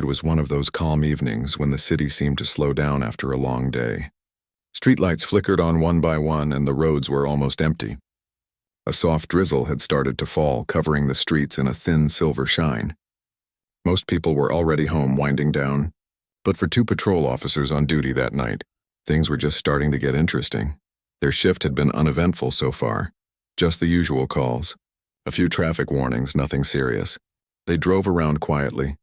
was one of those calm evenings when the city seemed to slow down after a long day. Streetlights flickered on one by one and the roads were almost empty. A soft drizzle had started to fall, covering the streets in a thin silver shine. Most people were already home winding down, but for two patrol officers on duty that night, things were just starting to get interesting. Their shift had been uneventful so far, just the usual calls. A few traffic warnings, nothing serious. They drove around quietly,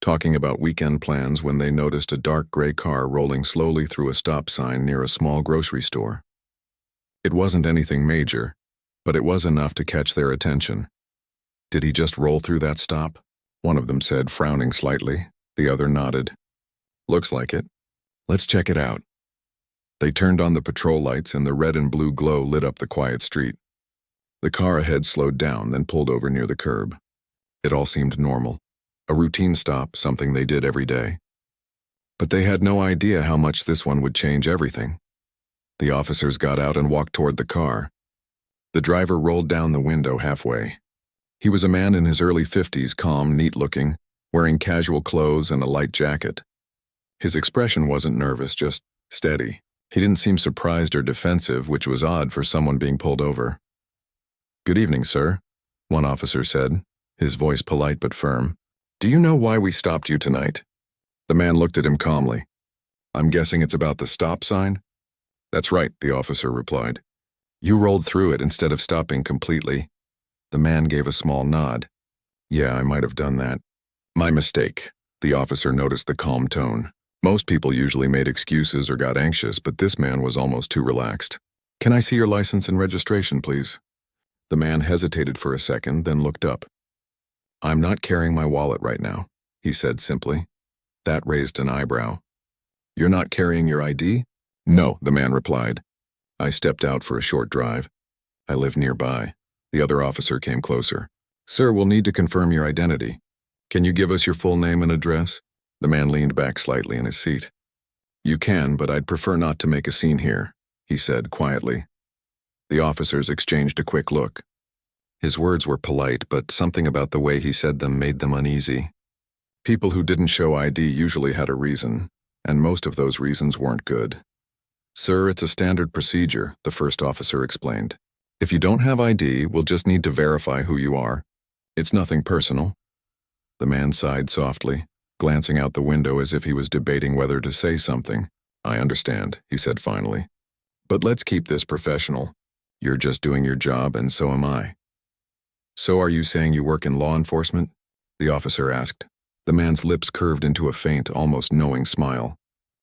talking about weekend plans when they noticed a dark gray car rolling slowly through a stop sign near a small grocery store. It wasn't anything major, but it was enough to catch their attention. Did he just roll through that stop? One of them said, frowning slightly. The other nodded. Looks like it. Let's check it out. They turned on the patrol lights and the red and blue glow lit up the quiet street. The car ahead slowed down, then pulled over near the curb. It all seemed normal. A routine stop, something they did every day. But they had no idea how much this one would change everything. The officers got out and walked toward the car. The driver rolled down the window halfway. He was a man in his early 50s, calm, neat-looking, wearing casual clothes and a light jacket. His expression wasn't nervous, just steady. He didn't seem surprised or defensive, which was odd for someone being pulled over. "Good evening, sir," one officer said, his voice polite but firm. "Do you know why we stopped you tonight?" The man looked at him calmly. "I'm guessing it's about the stop sign?" "That's right," the officer replied. "You rolled through it instead of stopping completely." The man gave a small nod. "Yeah, I might have done that." "My mistake." The officer noticed the calm tone. Most people usually made excuses or got anxious, but this man was almost too relaxed. "Can I see your license and registration, please?" The man hesitated for a second, then looked up. "I'm not carrying my wallet right now," he said simply. That raised an eyebrow. "You're not carrying your ID?" "No," the man replied. "I stepped out for a short drive. I live nearby." The other officer came closer. "Sir, we'll need to confirm your identity. Can you give us your full name and address?" The man leaned back slightly in his seat. "You can, but I'd prefer not to make a scene here," he said quietly. The officers exchanged a quick look. His words were polite, but something about the way he said them made them uneasy. People who didn't show ID usually had a reason, and most of those reasons weren't good. "Sir, it's a standard procedure," the first officer explained. "If you don't have ID, we'll just need to verify who you are. It's nothing personal." The man sighed softly, glancing out the window as if he was debating whether to say something. "I understand," he said finally. "But let's keep this professional. You're just doing your job, and so am I." "So are you saying you work in law enforcement?" the officer asked. The man's lips curved into a faint, almost knowing smile.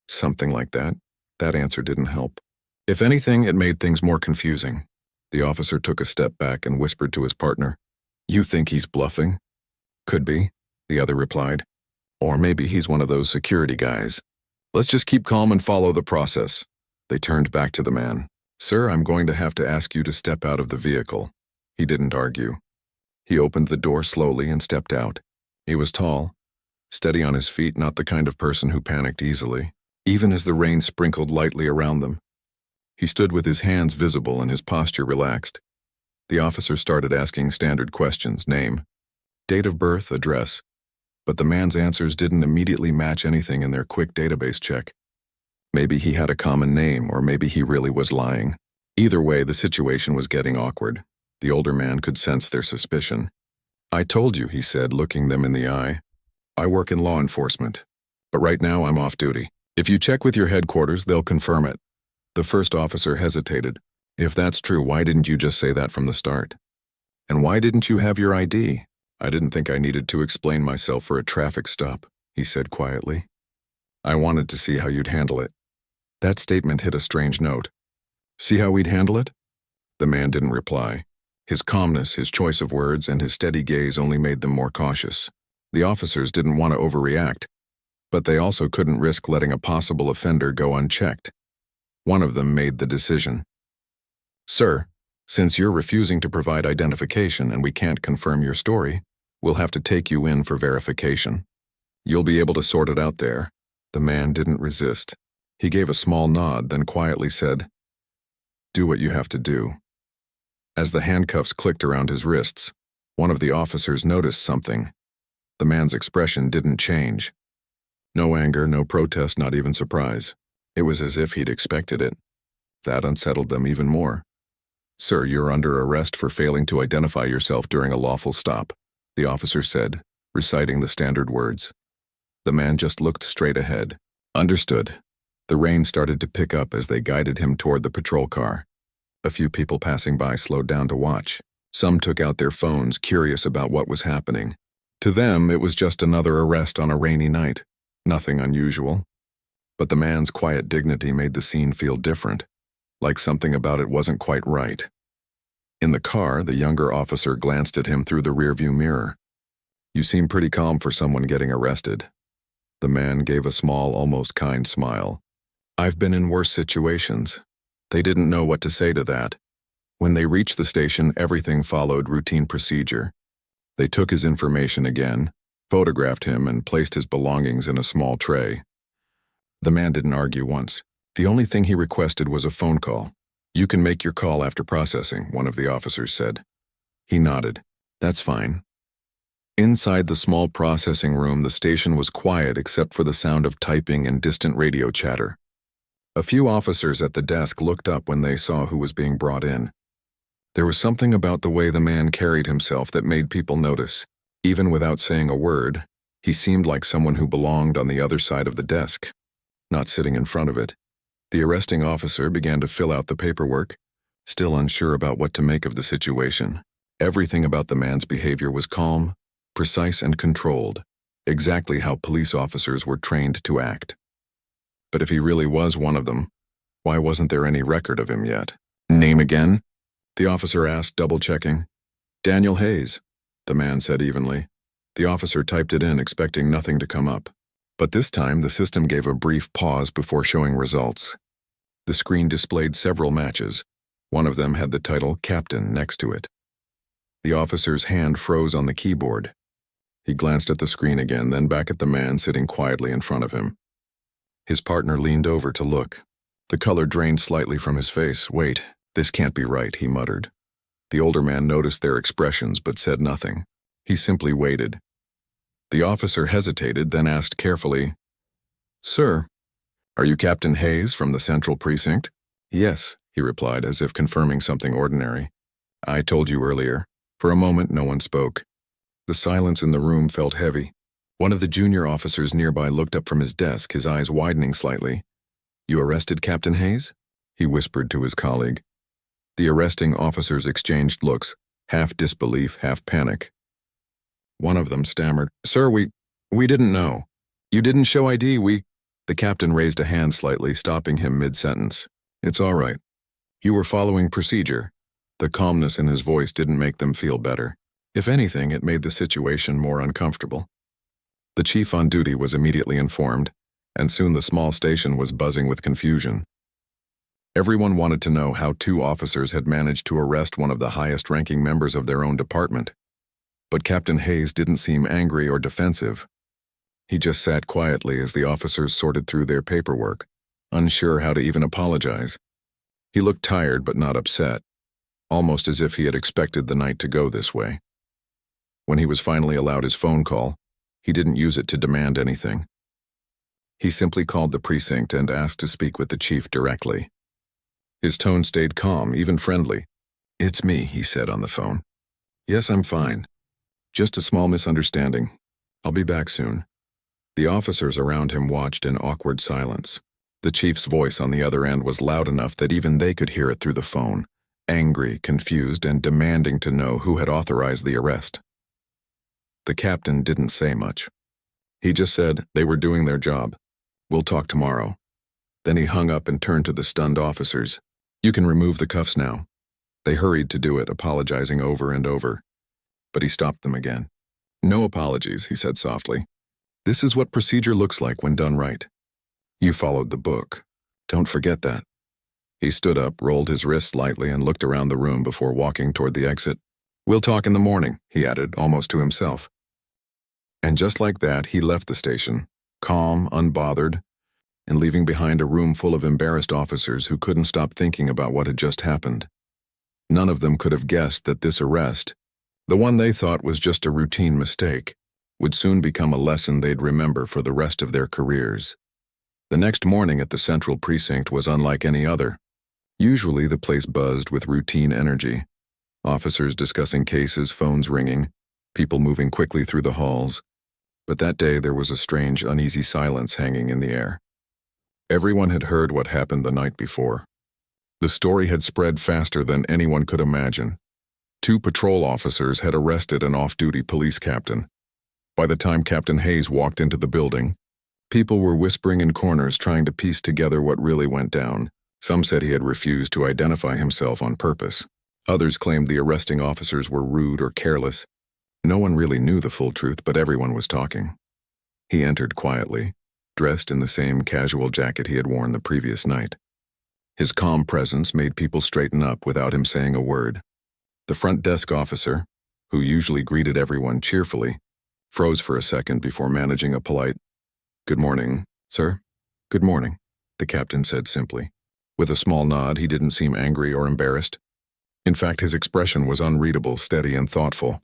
"Something like that." That answer didn't help. If anything, it made things more confusing. The officer took a step back and whispered to his partner, "You think he's bluffing?" "Could be," the other replied. "Or maybe he's one of those security guys. Let's just keep calm and follow the process." They turned back to the man. "Sir, I'm going to have to ask you to step out of the vehicle." He didn't argue. He opened the door slowly and stepped out. He was tall, steady on his feet, not the kind of person who panicked easily, even as the rain sprinkled lightly around them. He stood with his hands visible and his posture relaxed. The officer started asking standard questions: name, date of birth, address. But the man's answers didn't immediately match anything in their quick database check. Maybe he had a common name, or maybe he really was lying. Either way, the situation was getting awkward. The older man could sense their suspicion. "I told you," he said, looking them in the eye. "I work in law enforcement, but right now I'm off duty. If you check with your headquarters, they'll confirm it." The first officer hesitated. "If that's true, why didn't you just say that from the start? And why didn't you have your ID?" "I didn't think I needed to explain myself for a traffic stop," he said quietly. "I wanted to see how you'd handle it." That statement hit a strange note. "See how we'd handle it?" The man didn't reply. His calmness, his choice of words, and his steady gaze only made them more cautious. The officers didn't want to overreact, but they also couldn't risk letting a possible offender go unchecked. One of them made the decision. "Sir, since you're refusing to provide identification and we can't confirm your story, we'll have to take you in for verification. You'll be able to sort it out there." The man didn't resist. He gave a small nod, then quietly said, "Do what you have to do." As the handcuffs clicked around his wrists, one of the officers noticed something. The man's expression didn't change. No anger, no protest, not even surprise. It was as if he'd expected it. That unsettled them even more. "Sir, you're under arrest for failing to identify yourself during a lawful stop," the officer said, reciting the standard words. The man just looked straight ahead. "Understood." The rain started to pick up as they guided him toward the patrol car. A few people passing by slowed down to watch. Some took out their phones, curious about what was happening. To them, it was just another arrest on a rainy night. Nothing unusual. But the man's quiet dignity made the scene feel different, like something about it wasn't quite right. In the car, the younger officer glanced at him through the rearview mirror. "You seem pretty calm for someone getting arrested." The man gave a small, almost kind smile. "I've been in worse situations." They didn't know what to say to that. When they reached the station, everything followed routine procedure. They took his information again, photographed him, and placed his belongings in a small tray. The man didn't argue once. The only thing he requested was a phone call. "You can make your call after processing," one of the officers said. He nodded. "That's fine." Inside the small processing room, the station was quiet except for the sound of typing and distant radio chatter. A few officers at the desk looked up when they saw who was being brought in. There was something about the way the man carried himself that made people notice. Even without saying a word, he seemed like someone who belonged on the other side of the desk, not sitting in front of it. The arresting officer began to fill out the paperwork, still unsure about what to make of the situation. Everything about the man's behavior was calm, precise, and controlled, exactly how police officers were trained to act. But if he really was one of them, why wasn't there any record of him yet? "Name again?" the officer asked, double-checking. "Daniel Hayes," the man said evenly. The officer typed it in, expecting nothing to come up. But this time, the system gave a brief pause before showing results. The screen displayed several matches. One of them had the title Captain next to it. The officer's hand froze on the keyboard. He glanced at the screen again, then back at the man sitting quietly in front of him. His partner leaned over to look. The color drained slightly from his face. "Wait, this can't be right," he muttered. The older man noticed their expressions but said nothing. He simply waited. The officer hesitated, then asked carefully, "Sir, are you Captain Hayes from the Central Precinct?" "Yes," he replied, as if confirming something ordinary. "I told you earlier." For a moment, no one spoke. The silence in the room felt heavy. One of the junior officers nearby looked up from his desk, his eyes widening slightly. "You arrested Captain Hayes?" he whispered to his colleague. The arresting officers exchanged looks, half disbelief, half panic. One of them stammered, "Sir, we didn't know. You didn't show ID, The captain raised a hand slightly, stopping him mid-sentence. "It's all right. You were following procedure." The calmness in his voice didn't make them feel better. If anything, it made the situation more uncomfortable. The chief on duty was immediately informed, and soon the small station was buzzing with confusion. Everyone wanted to know how two officers had managed to arrest one of the highest-ranking members of their own department. But Captain Hayes didn't seem angry or defensive. He just sat quietly as the officers sorted through their paperwork, unsure how to even apologize. He looked tired but not upset, almost as if he had expected the night to go this way. When he was finally allowed his phone call, he didn't use it to demand anything. He simply called the precinct and asked to speak with the chief directly. His tone stayed calm, even friendly. "It's me," he said on the phone. "Yes, I'm fine. Just a small misunderstanding. I'll be back soon." The officers around him watched in awkward silence. The chief's voice on the other end was loud enough that even they could hear it through the phone, angry, confused, and demanding to know who had authorized the arrest. The captain didn't say much. He just said they were doing their job. "We'll talk tomorrow." Then he hung up and turned to the stunned officers. "You can remove the cuffs now." They hurried to do it, apologizing over and over. But he stopped them again. "No apologies," he said softly. "This is what procedure looks like when done right. You followed the book. Don't forget that." He stood up, rolled his wrists lightly, and looked around the room before walking toward the exit. "We'll talk in the morning," he added, almost to himself. And just like that, he left the station, calm, unbothered, and leaving behind a room full of embarrassed officers who couldn't stop thinking about what had just happened. None of them could have guessed that this arrest, the one they thought was just a routine mistake, would soon become a lesson they'd remember for the rest of their careers. The next morning at the Central Precinct was unlike any other. Usually the place buzzed with routine energy. Officers discussing cases, phones ringing, people moving quickly through the halls. But that day there was a strange, uneasy silence hanging in the air. Everyone had heard what happened the night before. The story had spread faster than anyone could imagine. 2 patrol officers had arrested an off-duty police captain. By the time Captain Hayes walked into the building, people were whispering in corners trying to piece together what really went down. Some said he had refused to identify himself on purpose. Others claimed the arresting officers were rude or careless. No one really knew the full truth, but everyone was talking. He entered quietly, dressed in the same casual jacket he had worn the previous night. His calm presence made people straighten up without him saying a word. The front desk officer, who usually greeted everyone cheerfully, froze for a second before managing a polite, "Good morning, sir." "Good morning," the captain said simply. With a small nod, he didn't seem angry or embarrassed. In fact, his expression was unreadable, steady, and thoughtful.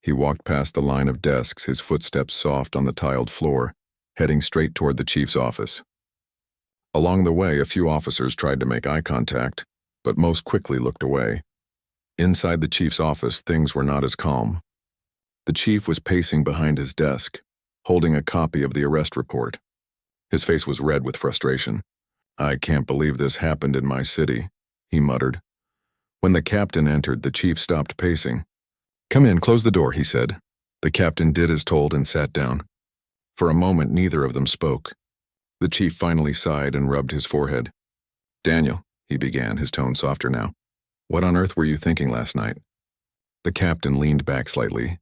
He walked past the line of desks, his footsteps soft on the tiled floor, heading straight toward the chief's office. Along the way, a few officers tried to make eye contact, but most quickly looked away. Inside the chief's office, things were not as calm. The chief was pacing behind his desk, holding a copy of the arrest report. His face was red with frustration. "I can't believe this happened in my city," he muttered. When the captain entered, the chief stopped pacing. "Come in, close the door," he said. The captain did as told and sat down. For a moment, neither of them spoke. The chief finally sighed and rubbed his forehead. "Daniel," he began, his tone softer now, "what on earth were you thinking last night?" The captain leaned back slightly.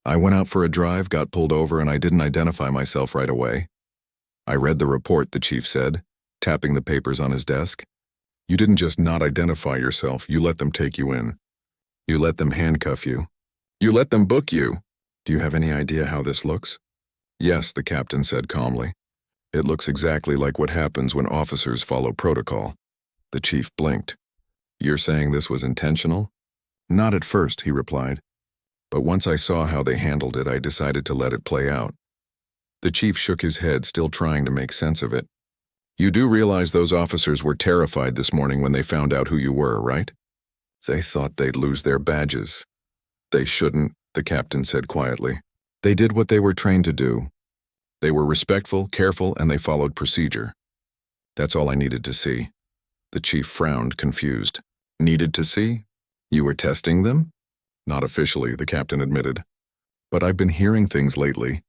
"I went out for a drive, got pulled over, and I didn't identify myself right away." "I read the report," the chief said, tapping the papers on his desk. "You didn't just not identify yourself, you let them take you in. You let them handcuff you. You let them book you. Do you have any idea how this looks?" "Yes," the captain said calmly. "It looks exactly like what happens when officers follow protocol." The chief blinked. "You're saying this was intentional?" "Not at first," he replied. "But once I saw how they handled it, I decided to let it play out." The chief shook his head, still trying to make sense of it. "You do realize those officers were terrified this morning when they found out who you were, right? They thought they'd lose their badges." "They shouldn't," the captain said quietly. "They did what they were trained to do. They were respectful, careful, and they followed procedure. That's all I needed to see." The chief frowned, confused. "Needed to see? You were testing them?" "Not officially," the captain admitted. "But I've been hearing things lately.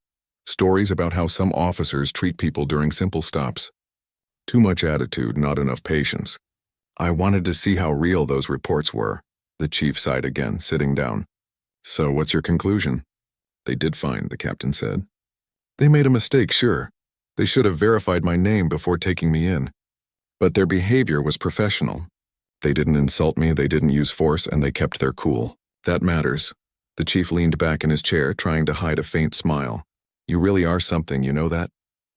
Stories about how some officers treat people during simple stops. Too much attitude, not enough patience. I wanted to see how real those reports were." The chief sighed again, sitting down. "So what's your conclusion?" "They did fine," the captain said. "They made a mistake, sure. They should have verified my name before taking me in. But their behavior was professional. They didn't insult me, they didn't use force, and they kept their cool. That matters." The chief leaned back in his chair, trying to hide a faint smile. "You really are something, you know that?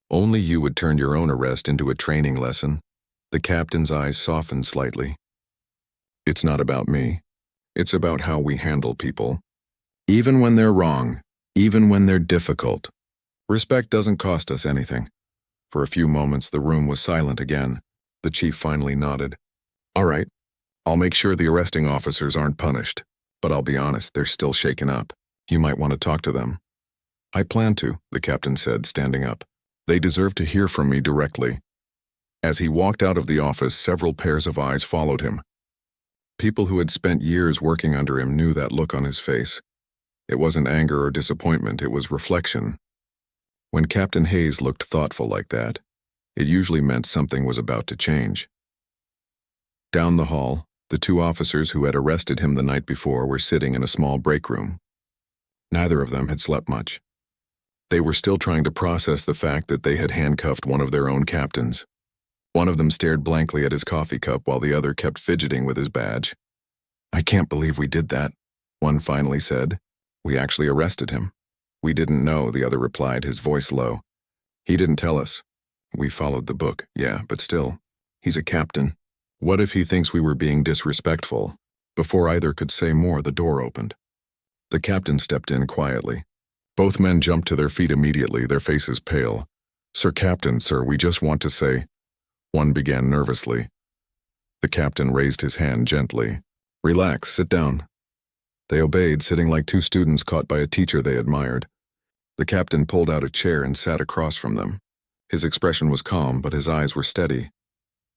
Only you would turn your own arrest into a training lesson." The captain's eyes softened slightly. "It's not about me. It's about how we handle people. Even when they're wrong, even when they're difficult. Respect doesn't cost us anything." For a few moments, the room was silent again. The chief finally nodded. "All right. I'll make sure the arresting officers aren't punished. But I'll be honest, they're still shaken up. You might want to talk to them." "I plan to," the captain said, standing up. "They deserve to hear from me directly." As he walked out of the office, several pairs of eyes followed him. People who had spent years working under him knew that look on his face. It wasn't anger or disappointment, it was reflection. When Captain Hayes looked thoughtful like that, it usually meant something was about to change. Down the hall, the 2 officers who had arrested him the night before were sitting in a small break room. Neither of them had slept much. They were still trying to process the fact that they had handcuffed one of their own captains. One of them stared blankly at his coffee cup while the other kept fidgeting with his badge. "I can't believe we did that," one finally said. "We actually arrested him." "We didn't know," the other replied, his voice low. "He didn't tell us. We followed the book, yeah, but still. He's a captain. What if he thinks we were being disrespectful?" Before either could say more, the door opened. The captain stepped in quietly. Both men jumped to their feet immediately, their faces pale. "Sir Captain, sir, we just want to say—" One began nervously. The captain raised his hand gently. "Relax, sit down." They obeyed, sitting like two students caught by a teacher they admired. The captain pulled out a chair and sat across from them. His expression was calm, but his eyes were steady.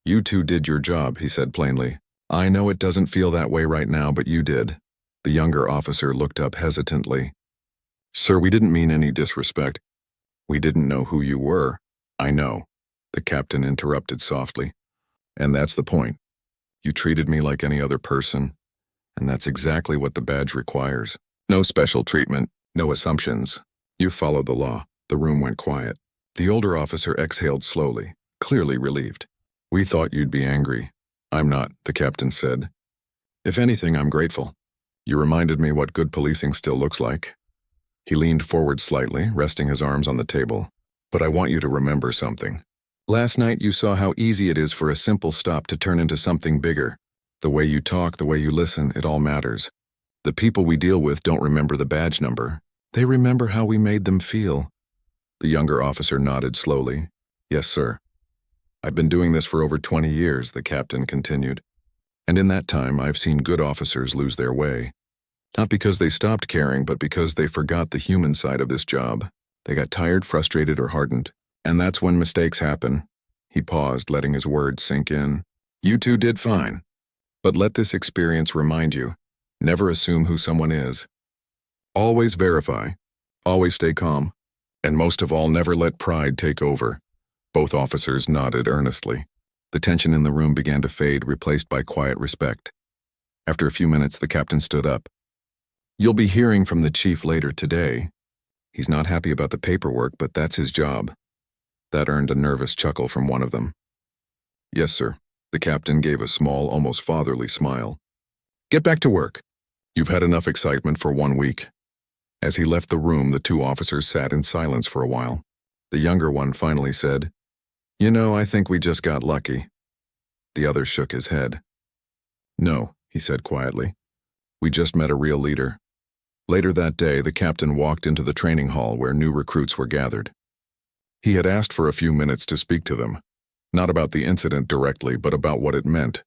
"You two did your job," he said plainly. "I know it doesn't feel that way right now, but you did." The younger officer looked up hesitantly. "Sir, we didn't mean any disrespect. We didn't know who you were." "I know," the captain interrupted softly. "And that's the point. You treated me like any other person, and that's exactly what the badge requires. No special treatment, no assumptions. You followed the law." The room went quiet. The older officer exhaled slowly, clearly relieved. "We thought you'd be angry." "I'm not," the captain said. "If anything, I'm grateful. You reminded me what good policing still looks like." He leaned forward slightly, resting his arms on the table. "But I want you to remember something. Last night you saw how easy it is for a simple stop to turn into something bigger. The way you talk, the way you listen, it all matters. The people we deal with don't remember the badge number. They remember how we made them feel." The younger officer nodded slowly. "Yes, sir. I've been doing this for over 20 years, the captain continued. And in that time, I've seen good officers lose their way. Not because they stopped caring, but because they forgot the human side of this job. They got tired, frustrated, or hardened. And that's when mistakes happen." He paused, letting his words sink in. "You two did fine. But let this experience remind you, never assume who someone is. Always verify. Always stay calm. And most of all, never let pride take over." Both officers nodded earnestly. The tension in the room began to fade, replaced by quiet respect. After a few minutes, the captain stood up. "You'll be hearing from the chief later today. He's not happy about the paperwork, but that's his job." That earned a nervous chuckle from one of them. "Yes, sir." The captain gave a small, almost fatherly smile. "Get back to work. You've had enough excitement for 1 week." As he left the room, the two officers sat in silence for a while. The younger one finally said, "You know, I think we just got lucky." The other shook his head. "No," he said quietly. "We just met a real leader." Later that day, the captain walked into the training hall where new recruits were gathered. He had asked for a few minutes to speak to them, not about the incident directly, but about what it meant.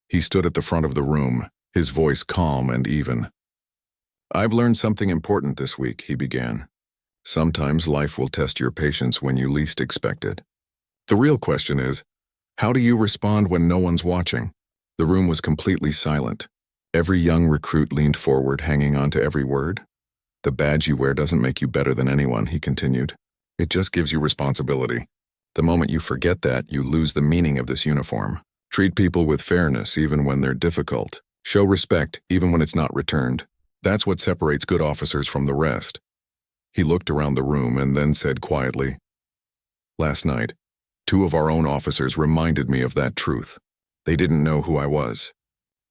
He stood at the front of the room, his voice calm and even. "I've learned something important this week," he began. "Sometimes life will test your patience when you least expect it. The real question is, how do you respond when no one's watching?" The room was completely silent. Every young recruit leaned forward, hanging on to every word. "The badge you wear doesn't make you better than anyone," he continued. "It just gives you responsibility. The moment you forget that, you lose the meaning of this uniform. Treat people with fairness even when they're difficult. Show respect even when it's not returned. That's what separates good officers from the rest." He looked around the room and then said quietly, "Last night, 2 of our own officers reminded me of that truth. They didn't know who I was,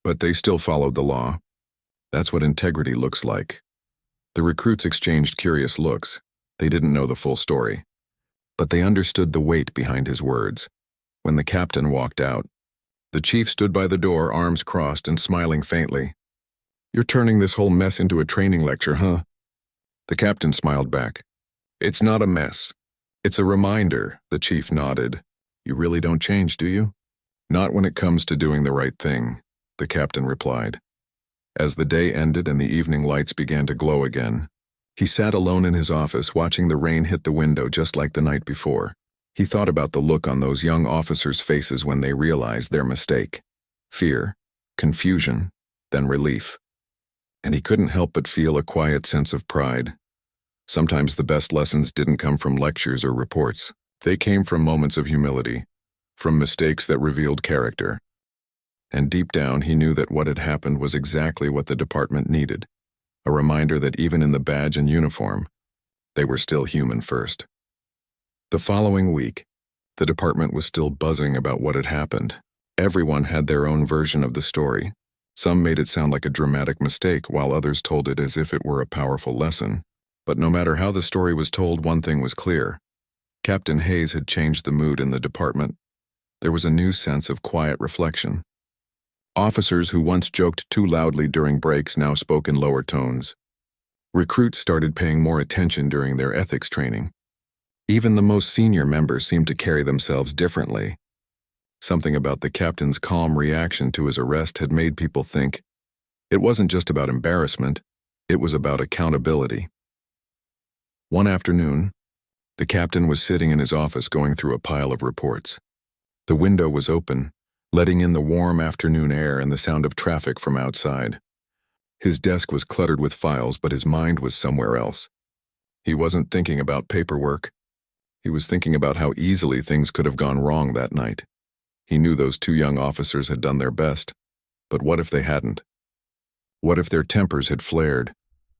but they still followed the law. That's what integrity looks like." The recruits exchanged curious looks. They didn't know the full story, but they understood the weight behind his words. When the captain walked out, the chief stood by the door, arms crossed and smiling faintly. "You're turning this whole mess into a training lecture, huh?" The captain smiled back. "It's not a mess. It's a reminder," the chief nodded. "You really don't change, do you?" "Not when it comes to doing the right thing," the captain replied. As the day ended and the evening lights began to glow again, he sat alone in his office watching the rain hit the window just like the night before. He thought about the look on those young officers' faces when they realized their mistake. Fear, confusion, then relief. And he couldn't help but feel a quiet sense of pride. Sometimes the best lessons didn't come from lectures or reports. They came from moments of humility, from mistakes that revealed character. And deep down, he knew that what had happened was exactly what the department needed. A reminder that even in the badge and uniform, they were still human first. The following week, the department was still buzzing about what had happened. Everyone had their own version of the story. Some made it sound like a dramatic mistake, while others told it as if it were a powerful lesson. But no matter how the story was told, one thing was clear. Captain Hayes had changed the mood in the department. There was a new sense of quiet reflection. Officers who once joked too loudly during breaks now spoke in lower tones. Recruits started paying more attention during their ethics training. Even the most senior members seemed to carry themselves differently. Something about the captain's calm reaction to his arrest had made people think it wasn't just about embarrassment, it was about accountability. One afternoon, the captain was sitting in his office going through a pile of reports. The window was open, letting in the warm afternoon air and the sound of traffic from outside. His desk was cluttered with files, but his mind was somewhere else. He wasn't thinking about paperwork. He was thinking about how easily things could have gone wrong that night. He knew those two young officers had done their best, but what if they hadn't? What if their tempers had flared,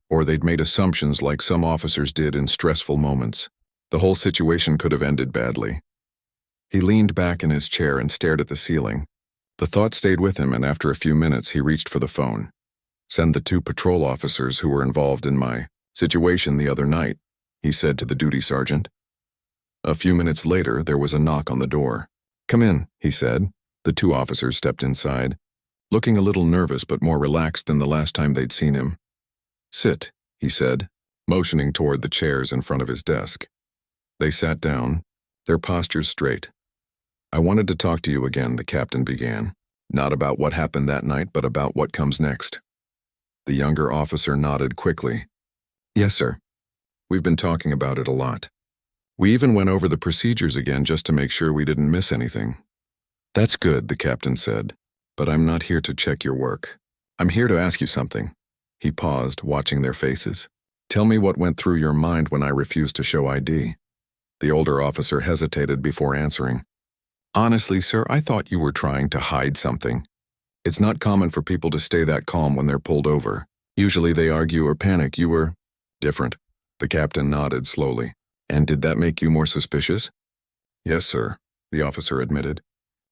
or they'd made assumptions like some officers did in stressful moments? The whole situation could have ended badly. He leaned back in his chair and stared at the ceiling. The thought stayed with him, and after a few minutes he reached for the phone. "Send the 2 patrol officers who were involved in my situation the other night," he said to the duty sergeant. A few minutes later, there was a knock on the door. "Come in," he said. The 2 officers stepped inside, looking a little nervous but more relaxed than the last time they'd seen him. "Sit," he said, motioning toward the chairs in front of his desk. They sat down, their postures straight. "I wanted to talk to you again," the captain began. "Not about what happened that night, but about what comes next." The younger officer nodded quickly. "Yes, sir. We've been talking about it a lot. We even went over the procedures again just to make sure we didn't miss anything." "That's good," the captain said, "but I'm not here to check your work. I'm here to ask you something." He paused, watching their faces. "Tell me what went through your mind when I refused to show ID." The older officer hesitated before answering. "Honestly, sir, I thought you were trying to hide something. It's not common for people to stay that calm when they're pulled over. Usually they argue or panic. You were different." The captain nodded slowly. "And did that make you more suspicious?" "Yes, sir," the officer admitted.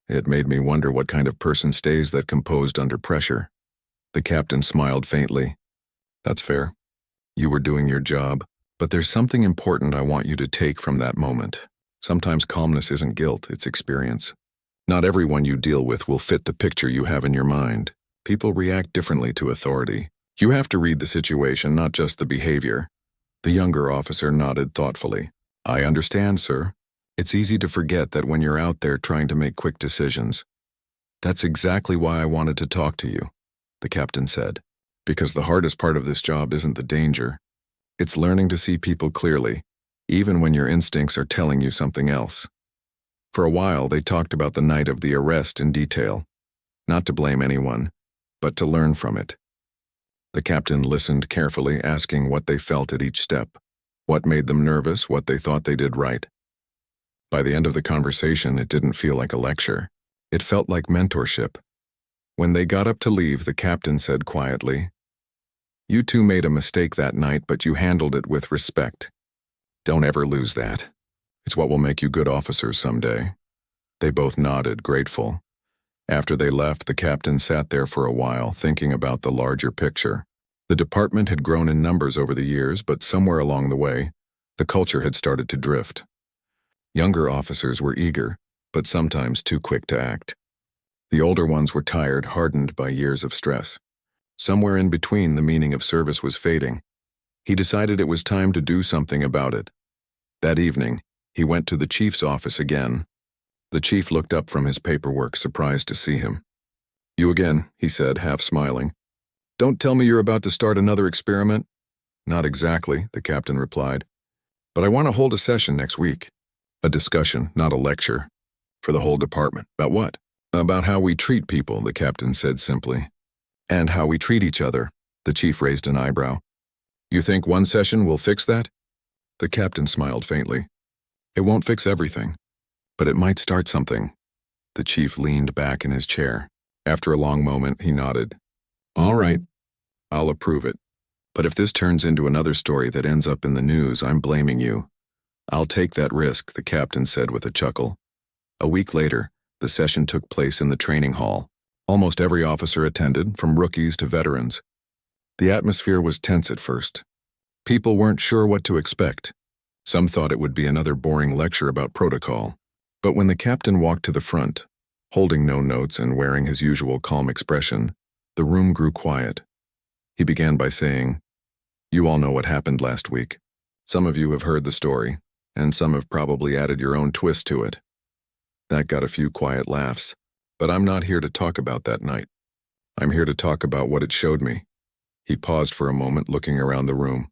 "It made me wonder what kind of person stays that composed under pressure." The captain smiled faintly. "That's fair. You were doing your job, but there's something important I want you to take from that moment. Sometimes calmness isn't guilt, it's experience. Not everyone you deal with will fit the picture you have in your mind. People react differently to authority. You have to read the situation, not just the behavior." The younger officer nodded thoughtfully. "I understand, sir. It's easy to forget that when you're out there trying to make quick decisions." "That's exactly why I wanted to talk to you," the captain said. "Because the hardest part of this job isn't the danger. It's learning to see people clearly, even when your instincts are telling you something else." For a while, they talked about the night of the arrest in detail. Not to blame anyone, but to learn from it. The captain listened carefully, asking what they felt at each step, what made them nervous, what they thought they did right. By the end of the conversation, it didn't feel like a lecture. It felt like mentorship. When they got up to leave, the captain said quietly, "You 2 made a mistake that night, but you handled it with respect. Don't ever lose that. It's what will make you good officers someday." They both nodded, grateful. After they left, the captain sat there for a while, thinking about the larger picture. The department had grown in numbers over the years, but somewhere along the way, the culture had started to drift. Younger officers were eager, but sometimes too quick to act. The older ones were tired, hardened by years of stress. Somewhere in between, the meaning of service was fading. He decided it was time to do something about it. That evening, he went to the chief's office again. The chief looked up from his paperwork, surprised to see him. "You again," he said, half smiling. "Don't tell me you're about to start another experiment?" "Not exactly," the captain replied. "But I want to hold a session next week. A discussion, not a lecture. For the whole department." "About what?" "About how we treat people," the captain said simply. "And how we treat each other." The chief raised an eyebrow. "You think one session will fix that?" The captain smiled faintly. "It won't fix everything, but it might start something." The chief leaned back in his chair. After a long moment, he nodded. "All right, I'll approve it. But if this turns into another story that ends up in the news, I'm blaming you." "I'll take that risk," the captain said with a chuckle. A week later, the session took place in the training hall. Almost every officer attended, from rookies to veterans. The atmosphere was tense at first. People weren't sure what to expect. Some thought it would be another boring lecture about protocol. But when the captain walked to the front, holding no notes and wearing his usual calm expression, the room grew quiet. He began by saying, You all know what happened last week. Some of you have heard the story, and some have probably added your own twist to it. That got a few quiet laughs, but I'm not here to talk about that night. I'm here to talk about what it showed me. He paused for a moment, looking around the room.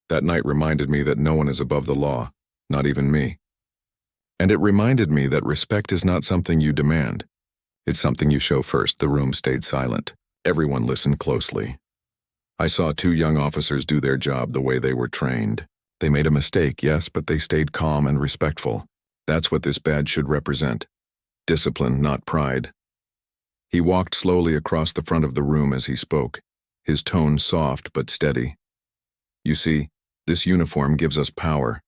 That night reminded me that no one is above the law, not even me. And it reminded me that respect is not something you demand. It's something you show first. The room stayed silent. Everyone listened closely. I saw two young officers do their job the way they were trained. They made a mistake, yes, but they stayed calm and respectful. That's what this badge should represent. Discipline, not pride. He walked slowly across the front of the room as he spoke, his tone soft but steady. You see, this uniform gives us power.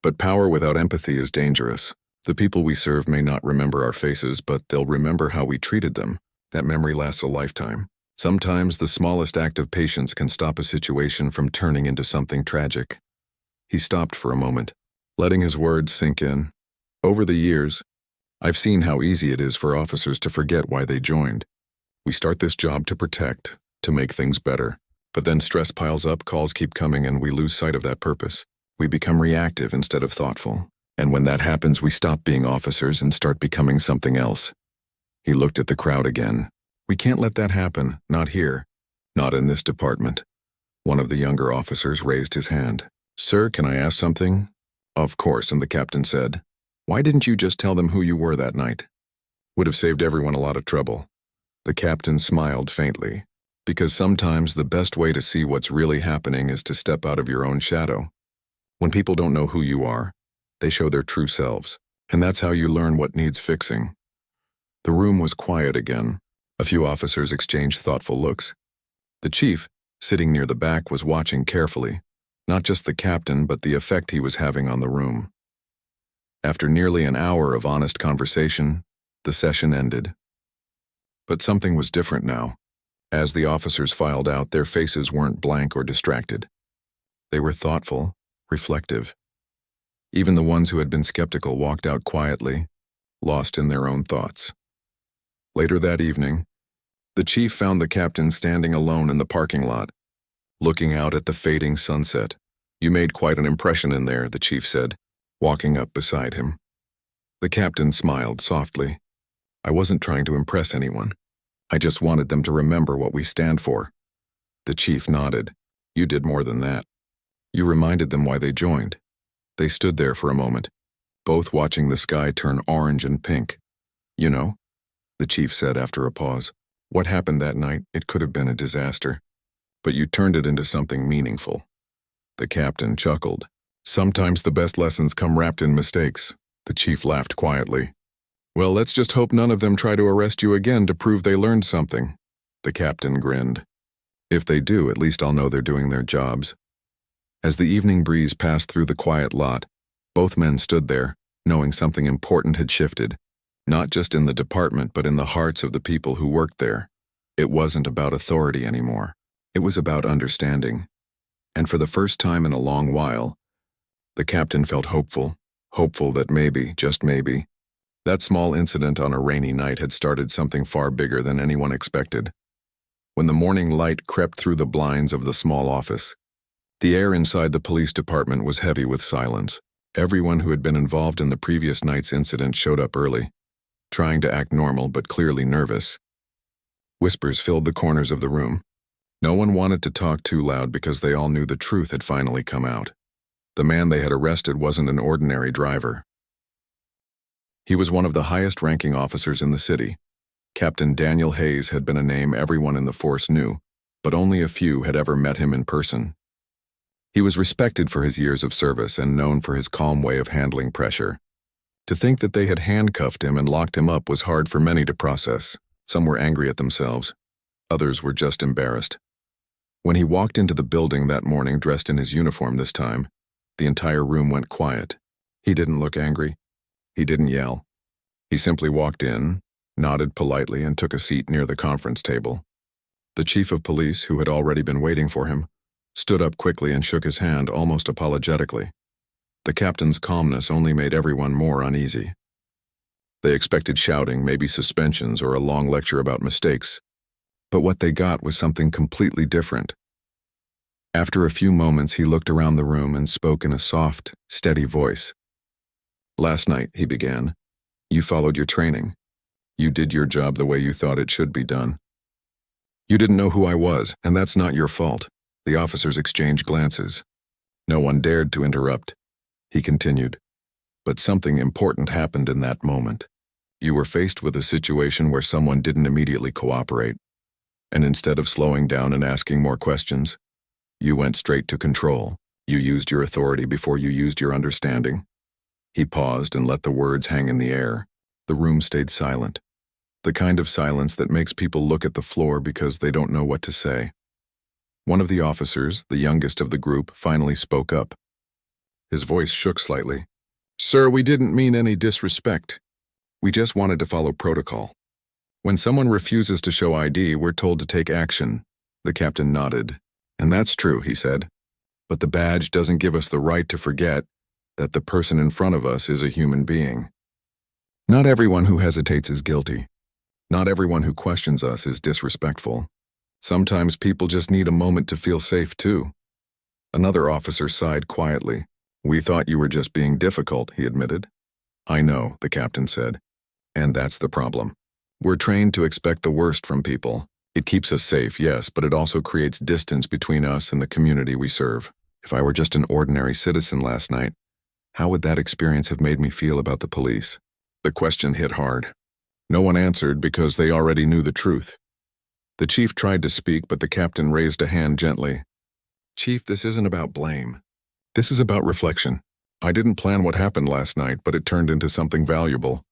But power without empathy is dangerous. The people we serve may not remember our faces, but they'll remember how we treated them. That memory lasts a lifetime. Sometimes the smallest act of patience can stop a situation from turning into something tragic. He stopped for a moment, letting his words sink in. Over the years, I've seen how easy it is for officers to forget why they joined. We start this job to protect, to make things better. But then stress piles up, calls keep coming, and we lose sight of that purpose. We become reactive instead of thoughtful. And when that happens, we stop being officers and start becoming something else. He looked at the crowd again. We can't let that happen, not here, not in this department. One of the younger officers raised his hand. Sir, can I ask something? Of course, and the captain said, why didn't you just tell them who you were that night? Would have saved everyone a lot of trouble. The captain smiled faintly, because sometimes the best way to see what's really happening is to step out of your own shadow. When people don't know who you are, they show their true selves, and that's how you learn what needs fixing. The room was quiet again. A few officers exchanged thoughtful looks. The chief, sitting near the back, was watching carefully, not just the captain, but the effect he was having on the room. After nearly an hour of honest conversation, the session ended. But something was different now. As the officers filed out, their faces weren't blank or distracted. They were thoughtful, reflective. Even the ones who had been skeptical walked out quietly, lost in their own thoughts. Later that evening, the chief found the captain standing alone in the parking lot, looking out at the fading sunset. You made quite an impression in there, the chief said, walking up beside him. The captain smiled softly. I wasn't trying to impress anyone. I just wanted them to remember what we stand for. The chief nodded. You did more than that. You reminded them why they joined. They stood there for a moment, both watching the sky turn orange and pink. You know, the chief said after a pause, what happened that night, it could have been a disaster. But you turned it into something meaningful. The captain chuckled. Sometimes the best lessons come wrapped in mistakes. The chief laughed quietly. Well, let's just hope none of them try to arrest you again to prove they learned something. The captain grinned. If they do, at least I'll know they're doing their jobs. As the evening breeze passed through the quiet lot, both men stood there, knowing something important had shifted, not just in the department but in the hearts of the people who worked there. It wasn't about authority anymore. It was about understanding. And for the first time in a long while, the captain felt hopeful that maybe, just maybe, that small incident on a rainy night had started something far bigger than anyone expected. When the morning light crept through the blinds of the small office, the air inside the police department was heavy with silence. Everyone who had been involved in the previous night's incident showed up early, trying to act normal but clearly nervous. Whispers filled the corners of the room. No one wanted to talk too loud because they all knew the truth had finally come out. The man they had arrested wasn't an ordinary driver. He was one of the highest-ranking officers in the city. Captain Daniel Hayes had been a name everyone in the force knew, but only a few had ever met him in person. He was respected for his years of service and known for his calm way of handling pressure. To think that they had handcuffed him and locked him up was hard for many to process. Some were angry at themselves. Others were just embarrassed. When he walked into the building that morning dressed in his uniform this time, the entire room went quiet. He didn't look angry. He didn't yell. He simply walked in, nodded politely, and took a seat near the conference table. The chief of police, who had already been waiting for him, stood up quickly and shook his hand almost apologetically. The captain's calmness only made everyone more uneasy. They expected shouting, maybe suspensions, or a long lecture about mistakes. But what they got was something completely different. After a few moments, he looked around the room and spoke in a soft, steady voice. "Last night," he began, "you followed your training. You did your job the way you thought it should be done. You didn't know who I was, and that's not your fault." The officers exchanged glances. No one dared to interrupt. He continued, "But something important happened in that moment. You were faced with a situation where someone didn't immediately cooperate, and instead of slowing down and asking more questions, you went straight to control. You used your authority before you used your understanding." He paused and let the words hang in the air. The room stayed silent. The kind of silence that makes people look at the floor because they don't know what to say. One of the officers, the youngest of the group, finally spoke up. His voice shook slightly. "Sir, we didn't mean any disrespect. We just wanted to follow protocol. When someone refuses to show ID, we're told to take action." The captain nodded. "And that's true," he said. "But the badge doesn't give us the right to forget that the person in front of us is a human being. Not everyone who hesitates is guilty. Not everyone who questions us is disrespectful. Sometimes people just need a moment to feel safe too." Another officer sighed quietly. "We thought you were just being difficult," he admitted. "I know," the captain said. "And that's the problem. We're trained to expect the worst from people. It keeps us safe, yes, but it also creates distance between us and the community we serve. If I were just an ordinary citizen last night, how would that experience have made me feel about the police?" The question hit hard. No one answered because they already knew the truth. The chief tried to speak, but the captain raised a hand gently. "Chief, this isn't about blame. This is about reflection. I didn't plan what happened last night, but it turned into something valuable.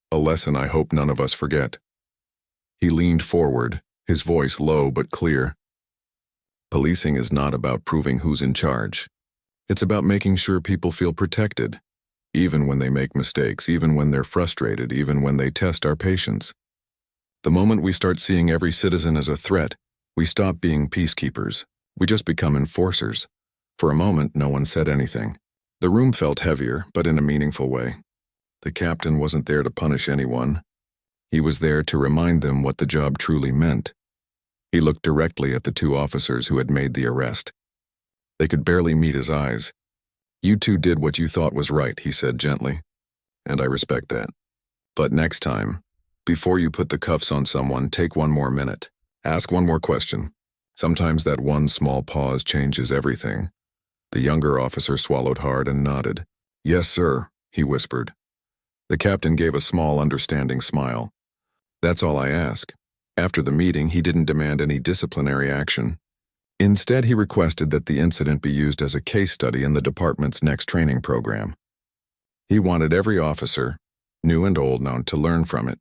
A lesson I hope none of us forget." He leaned forward, his voice low but clear. "Policing is not about proving who's in charge. It's about making sure people feel protected, even when they make mistakes, even when they're frustrated, even when they test our patience. The moment we start seeing every citizen as a threat, we stop being peacekeepers. We just become enforcers." For a moment, no one said anything. The room felt heavier, but in a meaningful way. The captain wasn't there to punish anyone. He was there to remind them what the job truly meant. He looked directly at the two officers who had made the arrest. They could barely meet his eyes. "You two did what you thought was right," he said gently, "and I respect that. But next time, before you put the cuffs on someone, take one more minute. Ask one more question. Sometimes that one small pause changes everything." The younger officer swallowed hard and nodded. "Yes, sir," he whispered. The captain gave a small, understanding smile. "That's all I ask." After the meeting, he didn't demand any disciplinary action. Instead, he requested that the incident be used as a case study in the department's next training program. He wanted every officer, new and old now, to learn from it.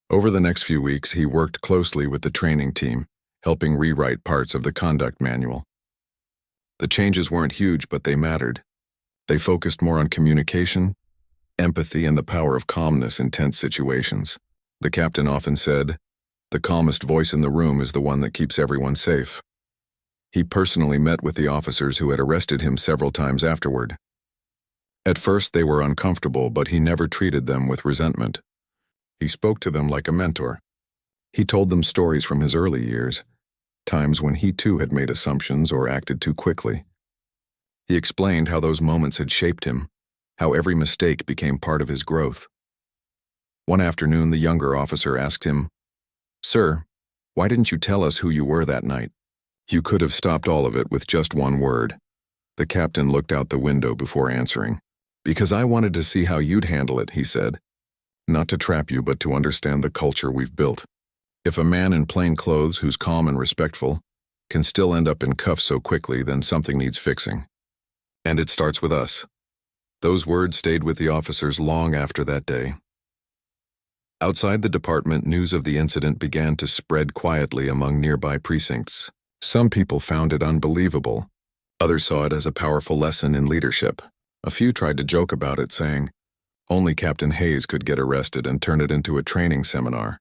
Over the next few weeks, he worked closely with the training team, helping rewrite parts of the conduct manual. The changes weren't huge, but they mattered. They focused more on communication, empathy, and the power of calmness in tense situations. The captain often said, "The calmest voice in the room is the one that keeps everyone safe." He personally met with the officers who had arrested him several times afterward. At first, they were uncomfortable, but he never treated them with resentment. He spoke to them like a mentor. He told them stories from his early years, times when he too had made assumptions or acted too quickly. He explained how those moments had shaped him, how every mistake became part of his growth. One afternoon, the younger officer asked him, "Sir, why didn't you tell us who you were that night? You could have stopped all of it with just one word." The captain looked out the window before answering. "Because I wanted to see how you'd handle it," he said. "Not to trap you, but to understand the culture we've built. If a man in plain clothes who's calm and respectful can still end up in cuffs so quickly, then something needs fixing. And it starts with us." Those words stayed with the officers long after that day. Outside the department, news of the incident began to spread quietly among nearby precincts. Some people found it unbelievable. Others saw it as a powerful lesson in leadership. A few tried to joke about it, saying, "Only Captain Hayes could get arrested and turn it into a training seminar."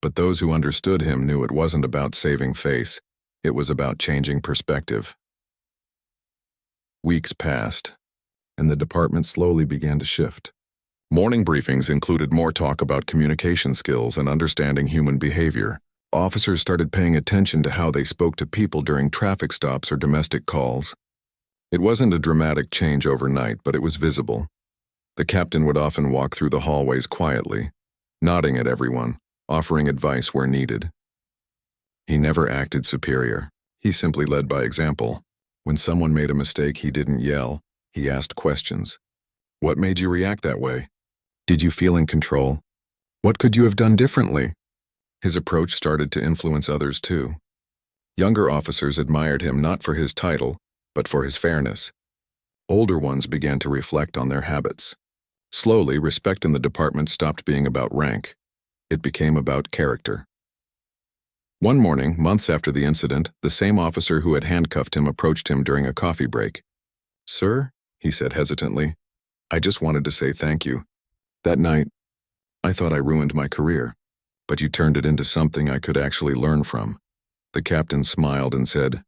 But those who understood him knew it wasn't about saving face. It was about changing perspective. Weeks passed, and the department slowly began to shift. Morning briefings included more talk about communication skills and understanding human behavior. Officers started paying attention to how they spoke to people during traffic stops or domestic calls. It wasn't a dramatic change overnight, but it was visible. The captain would often walk through the hallways quietly, nodding at everyone, offering advice where needed. He never acted superior. He simply led by example. When someone made a mistake, he didn't yell. He asked questions. What made you react that way? Did you feel in control? What could you have done differently? His approach started to influence others too. Younger officers admired him not for his title, but for his fairness. Older ones began to reflect on their habits. Slowly, respect in the department stopped being about rank. It became about character. One morning, months after the incident, the same officer who had handcuffed him approached him during a coffee break. "Sir," he said hesitantly, "I just wanted to say thank you. That night, I thought I ruined my career, but you turned it into something I could actually learn from." The captain smiled and said,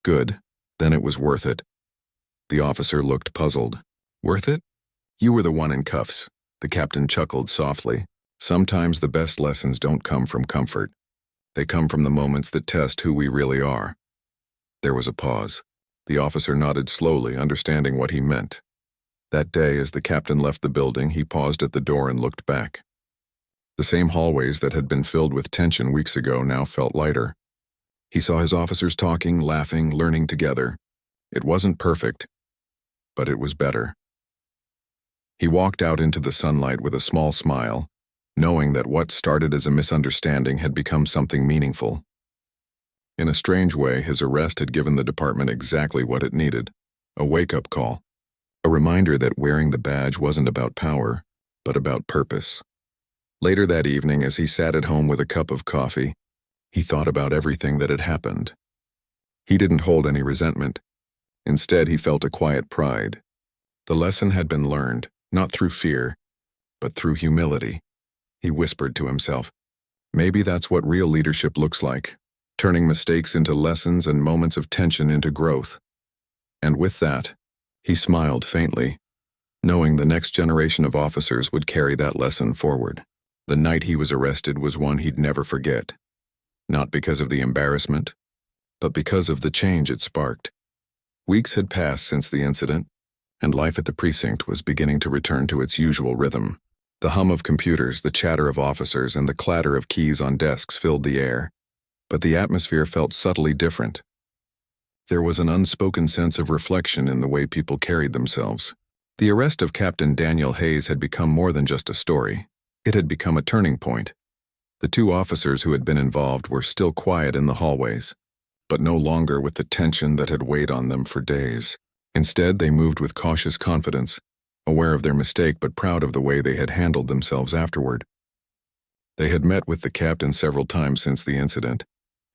"Good, then it was worth it." The officer looked puzzled. "Worth it? You were the one in cuffs." The captain chuckled softly. "Sometimes the best lessons don't come from comfort. They come from the moments that test who we really are." There was a pause. The officer nodded slowly, understanding what he meant. That day, as the captain left the building, he paused at the door and looked back. The same hallways that had been filled with tension weeks ago now felt lighter. He saw his officers talking, laughing, learning together. It wasn't perfect, but it was better. He walked out into the sunlight with a small smile, knowing that what started as a misunderstanding had become something meaningful. In a strange way, his arrest had given the department exactly what it needed: a wake-up call, a reminder that wearing the badge wasn't about power, but about purpose. Later that evening, as he sat at home with a cup of coffee, he thought about everything that had happened. He didn't hold any resentment. Instead, he felt a quiet pride. The lesson had been learned, not through fear, but through humility. He whispered to himself, maybe that's what real leadership looks like, turning mistakes into lessons and moments of tension into growth. And with that, he smiled faintly, knowing the next generation of officers would carry that lesson forward. The night he was arrested was one he'd never forget, not because of the embarrassment, but because of the change it sparked. Weeks had passed since the incident, and life at the precinct was beginning to return to its usual rhythm. The hum of computers, the chatter of officers, and the clatter of keys on desks filled the air, but the atmosphere felt subtly different. There was an unspoken sense of reflection in the way people carried themselves. The arrest of Captain Daniel Hayes had become more than just a story. It had become a turning point. The two officers who had been involved were still quiet in the hallways, but no longer with the tension that had weighed on them for days. Instead, they moved with cautious confidence, aware of their mistake but proud of the way they had handled themselves afterward. They had met with the captain several times since the incident,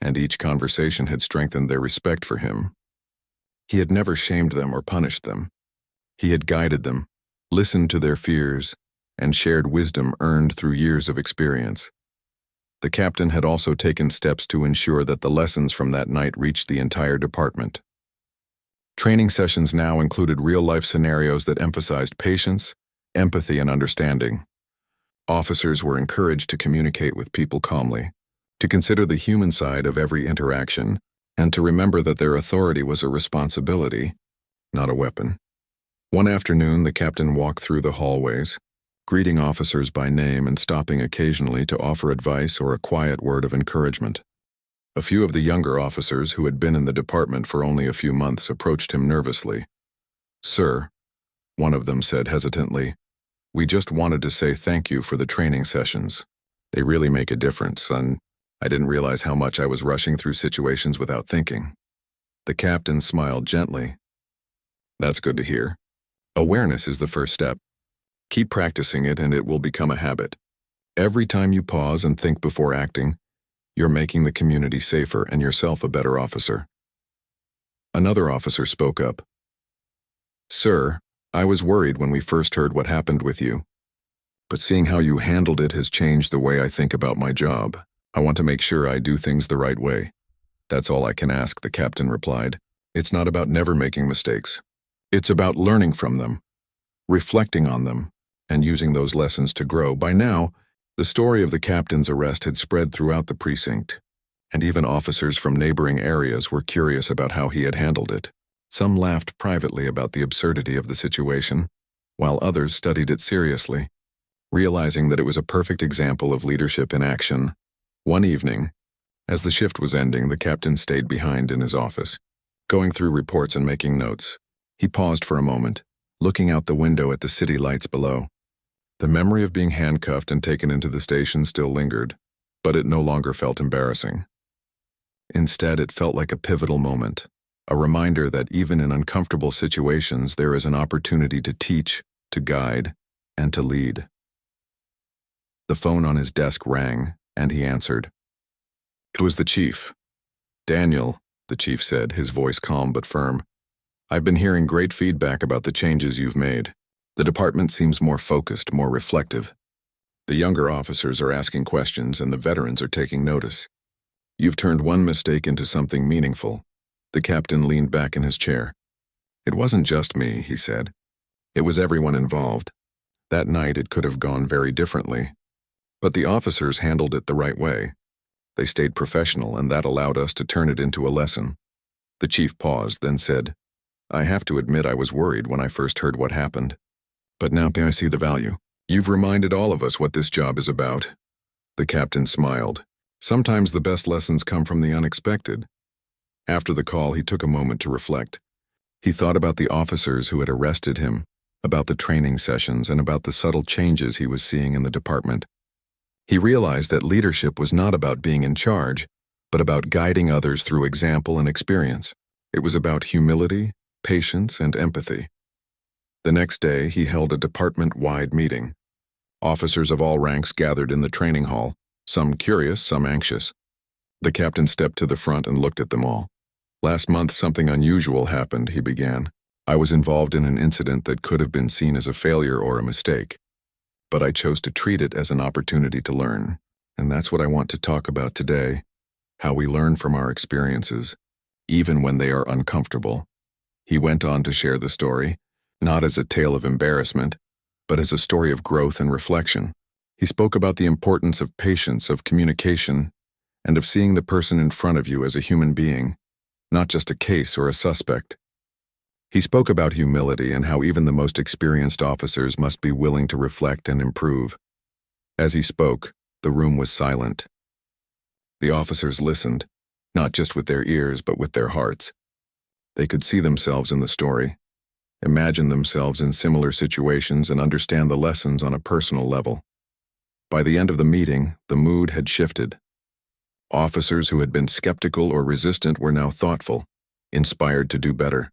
and each conversation had strengthened their respect for him. He had never shamed them or punished them. He had guided them, listened to their fears, and shared wisdom earned through years of experience. The captain had also taken steps to ensure that the lessons from that night reached the entire department. Training sessions now included real-life scenarios that emphasized patience, empathy, and understanding. Officers were encouraged to communicate with people calmly, to consider the human side of every interaction, and to remember that their authority was a responsibility, not a weapon. One afternoon, the captain walked through the hallways, greeting officers by name and stopping occasionally to offer advice or a quiet word of encouragement. A few of the younger officers who had been in the department for only a few months approached him nervously. "Sir," one of them said hesitantly, "we just wanted to say thank you for the training sessions. They really make a difference, and I didn't realize how much I was rushing through situations without thinking." The captain smiled gently. "That's good to hear. Awareness is the first step. Keep practicing it and it will become a habit. Every time you pause and think before acting, you're making the community safer and yourself a better officer." Another officer spoke up. "Sir, I was worried when we first heard what happened with you, but seeing how you handled it has changed the way I think about my job. I want to make sure I do things the right way." "That's all I can ask," the captain replied. "It's not about never making mistakes. It's about learning from them, reflecting on them, and using those lessons to grow." By now, the story of the captain's arrest had spread throughout the precinct. and even officers from neighboring areas were curious about how he had handled it. Some laughed privately about the absurdity of the situation, while others studied it seriously, realizing that it was a perfect example of leadership in action. One evening, as the shift was ending, the captain stayed behind in his office, going through reports and making notes. He paused for a moment, looking out the window at the city lights below. The memory of being handcuffed and taken into the station still lingered, but it no longer felt embarrassing. Instead, it felt like a pivotal moment, a reminder that even in uncomfortable situations, there is an opportunity to teach, to guide, and to lead. The phone on his desk rang, and he answered. It was the chief. "Daniel," the chief said, his voice calm but firm. "I've been hearing great feedback about the changes you've made. The department seems more focused, more reflective. The younger officers are asking questions, and the veterans are taking notice. You've turned one mistake into something meaningful." The captain leaned back in his chair. "It wasn't just me," he said. "It was everyone involved. That night it could have gone very differently. But the officers handled it the right way. They stayed professional, and that allowed us to turn it into a lesson." The chief paused, then said, "I have to admit I was worried when I first heard what happened. But now I see the value. You've reminded all of us what this job is about." The captain smiled. "Sometimes the best lessons come from the unexpected." After the call, he took a moment to reflect. He thought about the officers who had arrested him, about the training sessions, and about the subtle changes he was seeing in the department. He realized that leadership was not about being in charge, but about guiding others through example and experience. It was about humility, patience, and empathy. The next day, he held a department-wide meeting. Officers of all ranks gathered in the training hall, some curious, some anxious. The captain stepped to the front and looked at them all. "Last month, something unusual happened," he began. "I was involved in an incident that could have been seen as a failure or a mistake. But I chose to treat it as an opportunity to learn. And that's what I want to talk about today, how we learn from our experiences, even when they are uncomfortable." He went on to share the story, not as a tale of embarrassment, but as a story of growth and reflection. He spoke about the importance of patience, of communication, and of seeing the person in front of you as a human being, not just a case or a suspect. He spoke about humility and how even the most experienced officers must be willing to reflect and improve. As he spoke, the room was silent. The officers listened, not just with their ears but with their hearts. They could see themselves in the story, imagine themselves in similar situations, and understand the lessons on a personal level. By the end of the meeting, the mood had shifted. Officers who had been skeptical or resistant were now thoughtful, inspired to do better.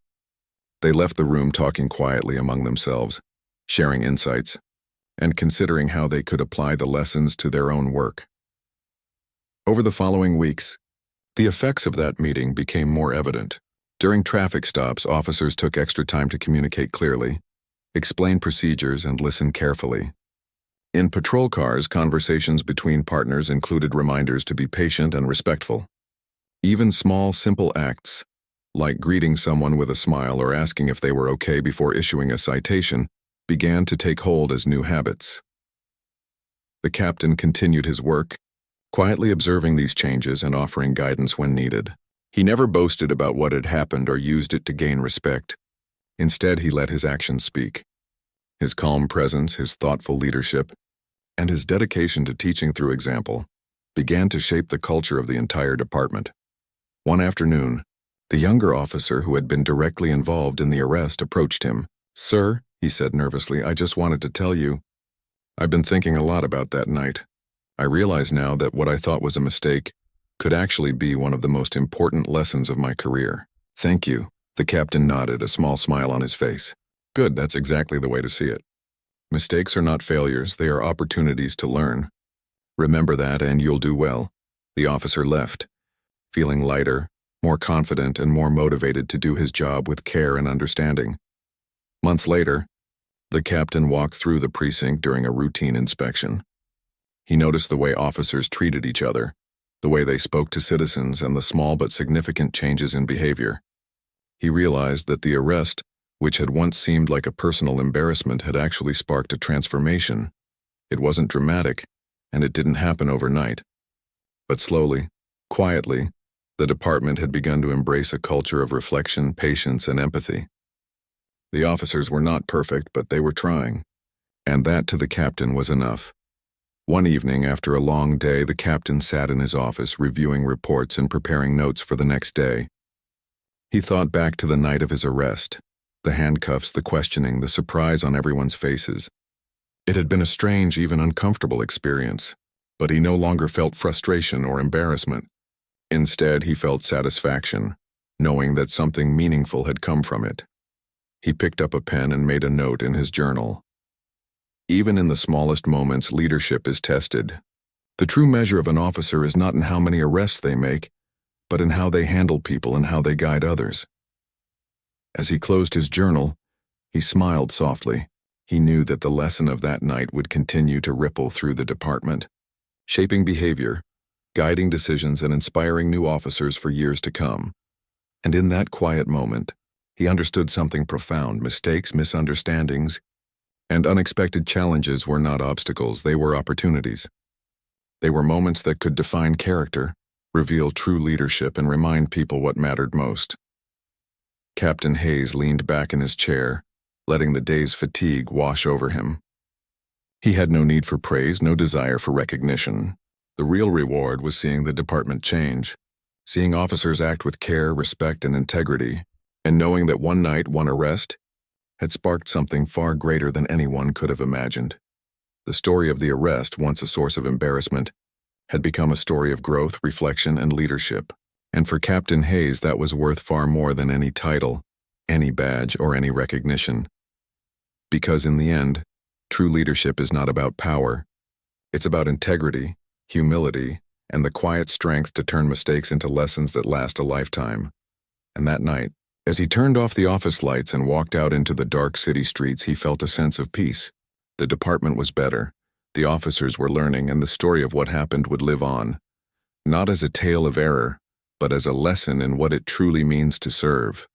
They left the room talking quietly among themselves, sharing insights, and considering how they could apply the lessons to their own work. Over the following weeks, the effects of that meeting became more evident. During traffic stops, officers took extra time to communicate clearly, explain procedures, and listen carefully. In patrol cars, conversations between partners included reminders to be patient and respectful. Even small, simple acts, like greeting someone with a smile or asking if they were okay before issuing a citation, began to take hold as new habits. The captain continued his work, quietly observing these changes and offering guidance when needed. He never boasted about what had happened or used it to gain respect. Instead, he let his actions speak. His calm presence, his thoughtful leadership, and his dedication to teaching through example began to shape the culture of the entire department. One afternoon, the younger officer who had been directly involved in the arrest approached him. "Sir," he said nervously, "I just wanted to tell you, I've been thinking a lot about that night. I realize now that what I thought was a mistake could actually be one of the most important lessons of my career." "Thank you." The captain nodded, a small smile on his face. "Good, that's exactly the way to see it. Mistakes are not failures, they are opportunities to learn. Remember that and you'll do well." The officer left, feeling lighter, more confident, and more motivated to do his job with care and understanding. Months later, the captain walked through the precinct during a routine inspection. He noticed the way officers treated each other, the way they spoke to citizens, and the small but significant changes in behavior. He realized that the arrest, which had once seemed like a personal embarrassment, had actually sparked a transformation. It wasn't dramatic, and it didn't happen overnight. But slowly, Quietly, the department had begun to embrace a culture of reflection, patience, and empathy. The officers were not perfect, but they were trying, and that to the captain was enough. One evening, after a long day, the captain sat in his office reviewing reports and preparing notes for the next day. He thought back to the night of his arrest, the handcuffs, the questioning, the surprise on everyone's faces. It had been a strange, even uncomfortable experience, but he no longer felt frustration or embarrassment. Instead, he felt satisfaction, knowing that something meaningful had come from it. He picked up a pen and made a note in his journal. Even in the smallest moments, leadership is tested. The true measure of an officer is not in how many arrests they make, but in how they handle people and how they guide others. As he closed his journal, he smiled softly. He knew that the lesson of that night would continue to ripple through the department, shaping behavior, guiding decisions, and inspiring new officers for years to come. And in that quiet moment, he understood something profound. Mistakes, misunderstandings, and unexpected challenges were not obstacles, they were opportunities. They were moments that could define character, reveal true leadership, and remind people what mattered most. Captain Hayes leaned back in his chair, letting the day's fatigue wash over him. He had no need for praise, no desire for recognition. The real reward was seeing the department change, seeing officers act with care, respect, and integrity, and knowing that one night, one arrest, had sparked something far greater than anyone could have imagined. The story of the arrest, once a source of embarrassment, had become a story of growth, reflection, and leadership. And for Captain Hayes, that was worth far more than any title, any badge, or any recognition. Because in the end, true leadership is not about power. It's about integrity, humility, and the quiet strength to turn mistakes into lessons that last a lifetime. And that night, as he turned off the office lights and walked out into the dark city streets, he felt a sense of peace. The department was better, the officers were learning, and the story of what happened would live on, not as a tale of error, but as a lesson in what it truly means to serve.